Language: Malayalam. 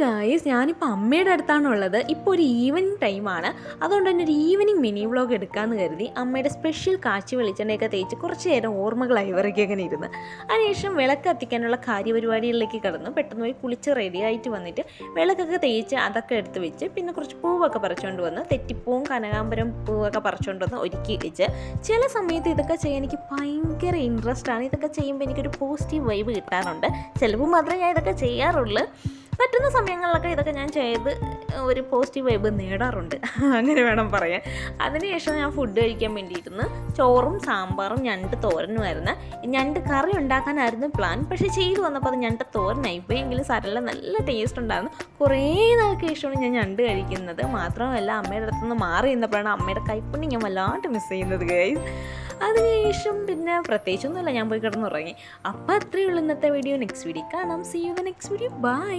ഗായ്സ്, ഞാനിപ്പോൾ അമ്മയുടെ അടുത്താണുള്ളത്. ഇപ്പോൾ ഒരു ഈവനിങ് ടൈമാണ്. അതുകൊണ്ട് തന്നെ ഒരു ഈവനിങ് മിനി വ്ളോഗ് എടുക്കാമെന്ന് കരുതി അമ്മയുടെ സ്പെഷ്യൽ കാച്ചി വെളിച്ചെണ്ണയൊക്കെ തേച്ച് കുറച്ച് നേരം ഓർമ്മകളായി ഇവരൊക്കെ അങ്ങനെ ഇരുന്ന്. അതിനുശേഷം വിളക്ക് കത്തിക്കാനുള്ള കാര്യപരിപാടികളിലേക്ക് കടന്നു. പെട്ടെന്ന് പോയി കുളിച്ച് റെഡിയായിട്ട് വന്നിട്ട് വിളക്കൊക്കെ തേച്ച് അതൊക്കെ എടുത്ത് വെച്ച് പിന്നെ കുറച്ച് പൂവൊക്കെ പറിച്ചുകൊണ്ട് വന്ന് തെറ്റിപ്പൂവും കനകാമ്പരം പൂവൊക്കെ പറിച്ചുകൊണ്ട് വന്ന് ഒരുക്കി വെച്ച്. ചില സമയത്ത് ഇതൊക്കെ ചെയ്യാൻ എനിക്ക് ഭയങ്കര ഇൻട്രസ്റ്റാണ്. ഇതൊക്കെ ചെയ്യുമ്പോൾ എനിക്കൊരു പോസിറ്റീവ് വൈബ് കിട്ടാറുണ്ട്. ചിലപ്പോൾ മാത്രമേ ഞാൻ ഇതൊക്കെ ചെയ്യാറുള്ളൂ. പറ്റുന്ന സമയങ്ങളിലൊക്കെ ഇതൊക്കെ ഞാൻ ചെയ്ത് ഒരു പോസിറ്റീവ് വൈബ് നേടാറുണ്ട്, അങ്ങനെ വേണം പറയാൻ. അതിനുശേഷം ഞാൻ ഫുഡ് കഴിക്കാൻ വേണ്ടിയിരുന്ന് ചോറും സാമ്പാറും ഞണ്ട് തോരനുമായിരുന്നു. ഞണ്ട് കറി ഉണ്ടാക്കാനായിരുന്നു പ്ലാൻ, പക്ഷേ ചെയ്തു വന്നപ്പോൾ അത് ഞണ്ട് തോരനായിപ്പോയി. എങ്കിലും സരള നല്ല ടേസ്റ്റ് ഉണ്ടായിരുന്നു. കുറേ നാൾക്ക് ശേഷമാണ് ഞാൻ ഞണ്ട് കഴിക്കുന്നത്. മാത്രമല്ല അമ്മയുടെ അടുത്തുനിന്ന് മാറി നിന്നപ്പോഴാണ് അമ്മയുടെ കൈപ്പുണ്യം ഞാൻ വല്ലാണ്ട് മിസ് ചെയ്യുന്നത് ഗൈസ്. അതിനുശേഷം പിന്നെ പ്രത്യേകിച്ചൊന്നുമില്ല, ഞാൻ പോയി കിടന്നുറങ്ങി. അപ്പോൾ അത്രയേ ഉള്ളൂ ഇന്നത്തെ വീഡിയോ. നെക്സ്റ്റ് വീഡിയോ കാണാം. See you the next video. By.